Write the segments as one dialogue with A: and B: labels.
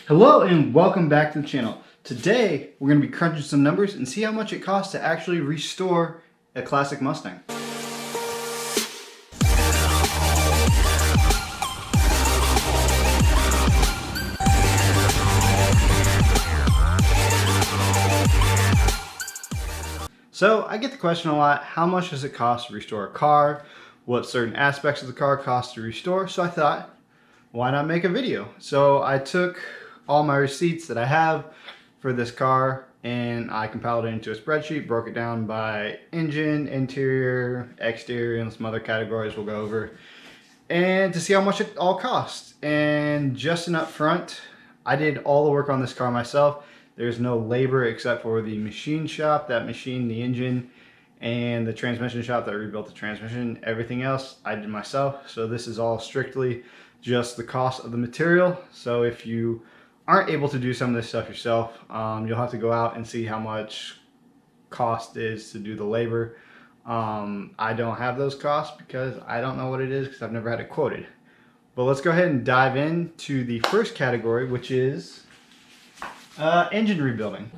A: Hello and welcome back to the channel. Today we're going to be crunching some numbers and see how much it costs to actually restore a classic Mustang. So I get the question a lot, how much does it cost to restore a car? What certain aspects of the car cost to restore? So I thought, why not make a video? So I took all my receipts that I have for this car and I compiled it into a spreadsheet, broke it down by engine, interior, exterior, and some other categories we'll go over, and to see how much it all costs. And just an upfront, I did all the work on this car myself. There's no labor except for the machine shop that machined the engine, and the transmission shop that rebuilt the transmission. Everything else I did myself. So this is all strictly just the cost of the material. So if you aren't able to do some of this stuff yourself, you'll have to go out and see how much cost is to do the labor. I don't have those costs because I don't know what it is because I've never had it quoted. But let's go ahead and dive into the first category, which is engine rebuilding.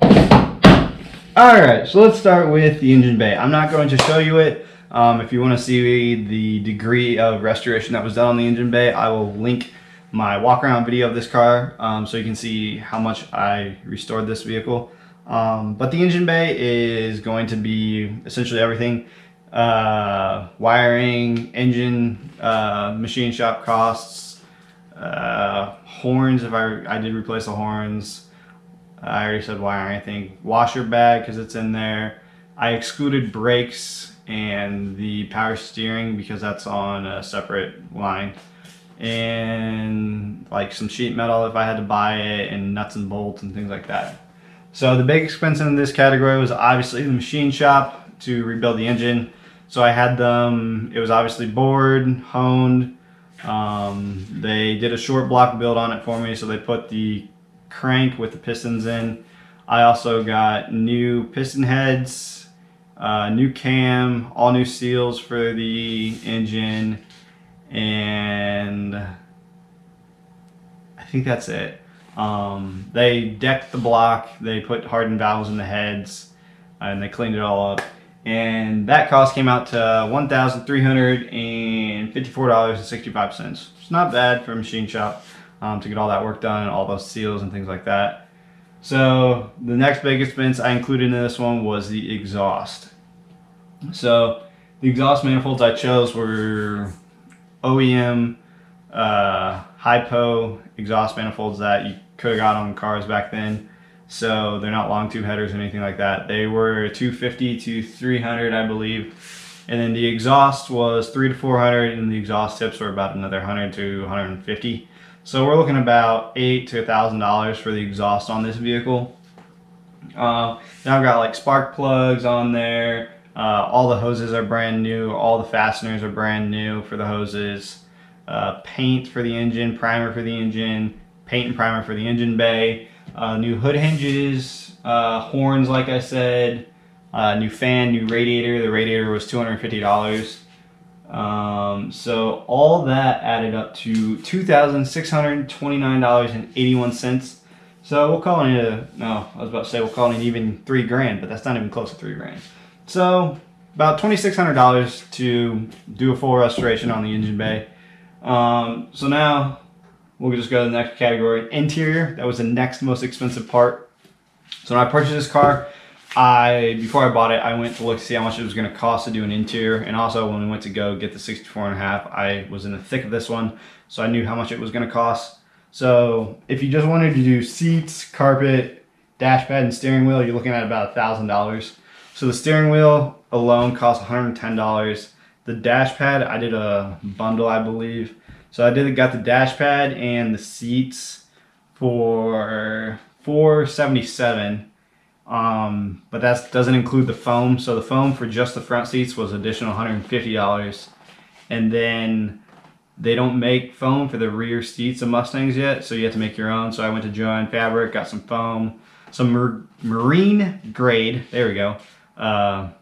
A: Alright, so let's start with the engine bay. I'm not going to show you it. If you want to see the degree of restoration that was done on the engine bay, I will link my walk around video of this car so you can see how much I restored this vehicle. But the engine bay is going to be essentially everything. Wiring, engine, machine shop costs, horns, if I did replace the horns. I already said wiring, I think. Washer bag, because it's in there. I excluded brakes and the power steering because that's on a separate line. And like some sheet metal if I had to buy it, and nuts and bolts and things like that. So the big expense in this category was obviously the machine shop to rebuild the engine. So I had them, it was obviously bored, honed. They did a short block build on it for me, so they put the crank with the pistons in. I also got new piston heads, new cam, all new seals for the engine, and I think that's it. They decked the block, they put hardened valves in the heads, and they cleaned it all up. And that cost came out to $1,354.65. It's not bad for a machine shop to get all that work done, all those seals and things like that. So the next big expense I included in this one was the exhaust. So the exhaust manifolds I chose were OEM hypo exhaust manifolds that you could have got on cars back then. So they're not long tube headers or anything like that. They were 250 to 300, I believe. And then the exhaust was 300 to 400, and the exhaust tips were about another 100 to 150. So we're looking about $800 to $1,000 for the exhaust on this vehicle. Now I've got like spark plugs on there. All the hoses are brand new. All the fasteners are brand new for the hoses. Paint for the engine, primer for the engine, paint and primer for the engine bay. New hood hinges, horns like I said, new fan, new radiator. The radiator was $250. So all that added up to $2,629.81. So we'll call it we'll call it an even $3,000, but that's not even close to $3,000. So about $2,600 to do a full restoration on the engine bay. So now we'll just go to the next category, interior. That was the next most expensive part. So when I purchased this car, before I bought it, I went to look to see how much it was going to cost to do an interior. And also when we went to go get the 64.5, I was in the thick of this one, so I knew how much it was going to cost. So if you just wanted to do seats, carpet, dash pad, and steering wheel, you're looking at about $1,000. So the steering wheel alone cost $110. The dash pad, I did a bundle, I believe. So I got the dash pad and the seats for $477. But that doesn't include the foam. So the foam for just the front seats was additional $150. And then they don't make foam for the rear seats of Mustangs yet, so you have to make your own. So I went to Joann Fabric, got some foam, some marine grade, there we go,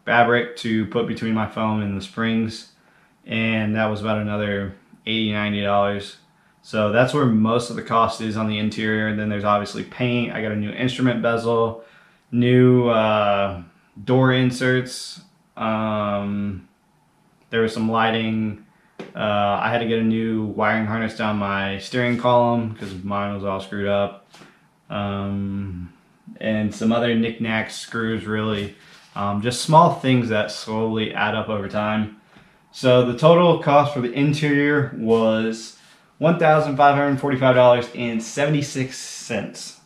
A: fabric to put between my foam and the springs. And that was about another $80, $90. So that's where most of the cost is on the interior. And then there's obviously paint. I got a new instrument bezel, new door inserts. There was some lighting. I had to get a new wiring harness down my steering column because mine was all screwed up. And some other knickknacks, screws, really. Just small things that slowly add up over time. So the total cost for the interior was $1,545.76.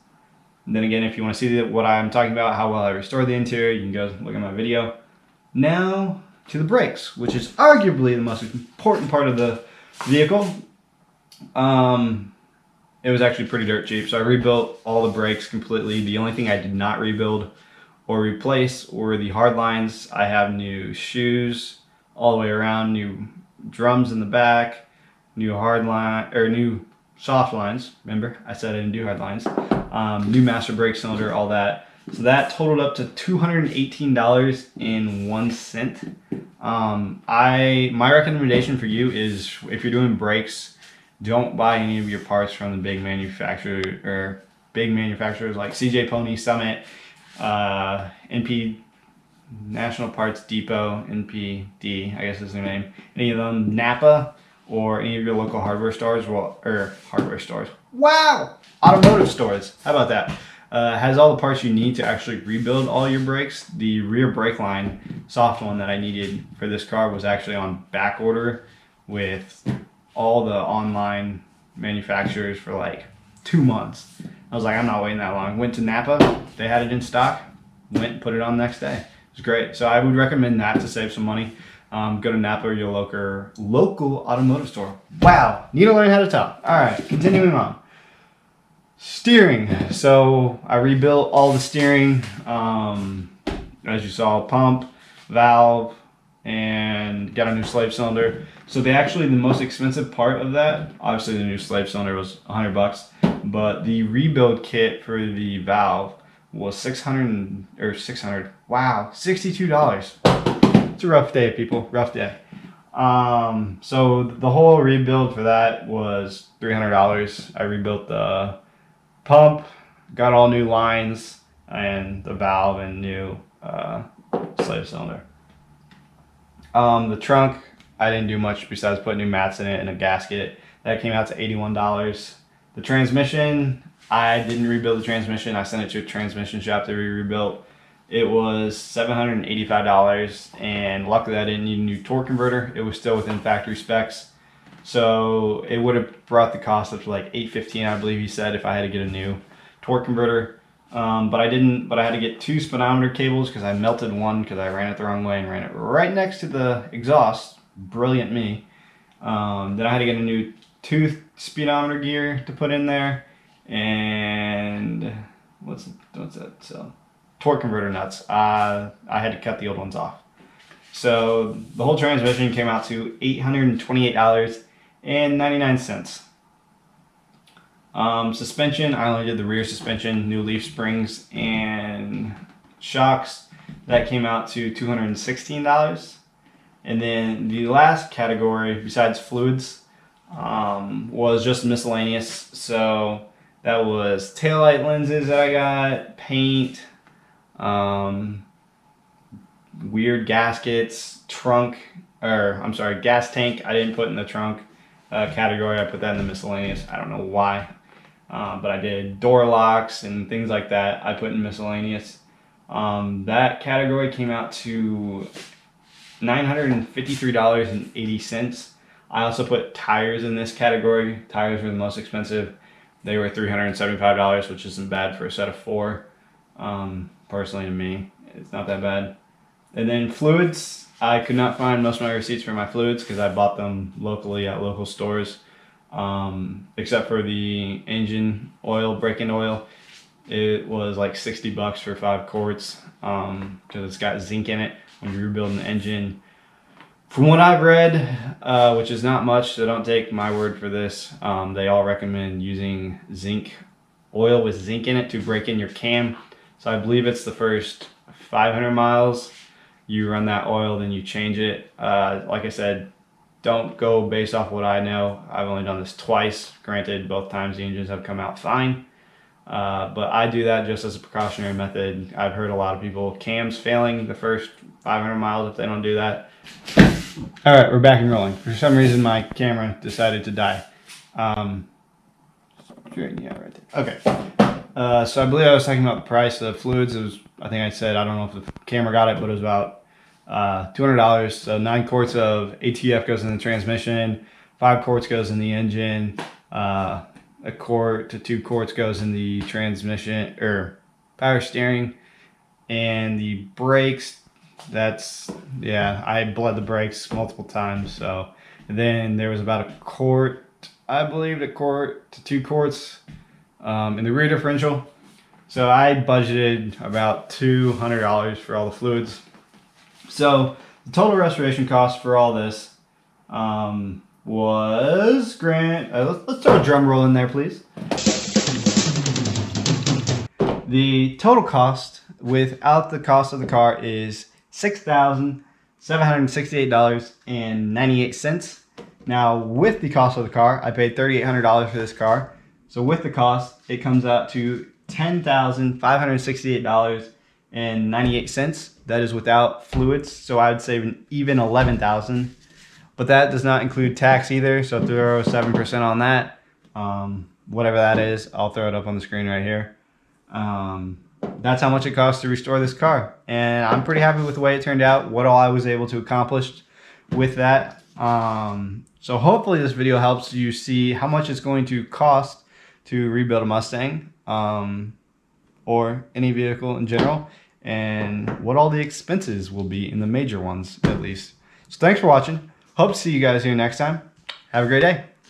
A: And then again, if you want to see what I'm talking about, how well I restored the interior, you can go look at my video. Now to the brakes, which is arguably the most important part of the vehicle. It was actually pretty dirt cheap, so I rebuilt all the brakes completely. The only thing I did not rebuild or replace were the hard lines. I have new shoes all the way around, new drums in the back, new hard line or new soft lines. Remember, I said I didn't do hard lines. New master brake cylinder, all that. So that totaled up to $218.01. My recommendation for you is if you're doing brakes, don't buy any of your parts from the big manufacturers like CJ Pony, Summit, NP National Parts Depot, NPD, I guess is their name. Any of them, Napa, or any of your local hardware stores, automotive stores. How about that? Has all the parts you need to actually rebuild all your brakes. The rear brake line, soft one that I needed for this car, was actually on back order with all the online manufacturers for like 2 months. I was like, I'm not waiting that long. Went to Napa, they had it in stock, went and put it on the next day. It was great. So I would recommend that to save some money. Go to Napa or your local automotive store. Wow, need to learn how to talk. All right, continuing on. Steering. So I rebuilt all the steering. As you saw, pump, valve, and got a new slave cylinder. So the most expensive part of that, obviously the new slave cylinder was $100, but the rebuild kit for the valve was $62. It's a rough day, people. Rough day. So the whole rebuild for that was $300. I rebuilt the pump, got all new lines, and the valve and new slave cylinder. The trunk, I didn't do much besides put new mats in it and a gasket. That came out to $81. The transmission, I didn't rebuild the transmission. I sent it to a transmission shop to be rebuilt. It was $785, and luckily I didn't need a new torque converter. It was still within factory specs. So it would have brought the cost up to like $815, I believe he said, if I had to get a new torque converter. But I didn't, but I had to get 2 speedometer cables because I melted one because I ran it the wrong way and ran it right next to the exhaust. Brilliant me. Then I had to get a new 2 speedometer gear to put in there, and what's that? So torque converter nuts. I had to cut the old ones off. So the whole transmission came out to $828.99. Suspension, I only did the rear suspension, new leaf springs and shocks. That came out to $216. And then the last category, besides fluids, was just miscellaneous. So that was taillight lenses that I got, paint, weird gaskets, gas tank I didn't put in the trunk category. I put that in the miscellaneous. I don't know why. But I did door locks and things like that. I put in miscellaneous. That category came out to $953.80. I also put tires in this category. Tires were the most expensive. They were $375, which isn't bad for a set of 4. Personally, to me, it's not that bad. And then fluids, I could not find most of my receipts for my fluids because I bought them locally at local stores. Except for the engine oil, break-in oil. It was like $60 for 5 quarts because it's got zinc in it when you're rebuilding the engine. From what I've read, which is not much, so don't take my word for this, they all recommend using zinc oil with zinc in it to break in your cam. So I believe it's the first 500 miles you run that oil, then you change it. Like I said, don't go based off what I know. I've only done this twice. Granted, both times the engines have come out fine. But I do that just as a precautionary method. I've heard a lot of people, cams failing the first 500 miles if they don't do that. All right, we're back and rolling. For some reason, my camera decided to die. Yeah, right there. Okay. So I believe I was talking about the price of fluids. It was, I think I said, I don't know if the camera got it, but it was about $200. So 9 quarts of ATF goes in the transmission, 5 quarts goes in the engine, a quart to 2 quarts goes in the transmission or power steering, and the brakes. Yeah, I bled the brakes multiple times. So and then there was about a quart, I believe, a quart to 2 quarts in the rear differential. So I budgeted about $200 for all the fluids. So the total restoration cost for all this was let's throw a drum roll in there, please. The total cost without the cost of the car is $6,768.98. Now with the cost of the car, I paid $3,800 for this car. So with the cost, it comes out to $10,568.98. That is without fluids. So I would say even $11,000. But that does not include tax either. So throw 7% on that. Whatever that is, I'll throw it up on the screen right here. That's how much it costs to restore this car. And I'm pretty happy with the way it turned out, what all I was able to accomplish with that. So hopefully this video helps you see how much it's going to cost to rebuild a Mustang or any vehicle in general, and what all the expenses will be in the major ones at least. So thanks for watching. Hope to see you guys here next time. Have a great day.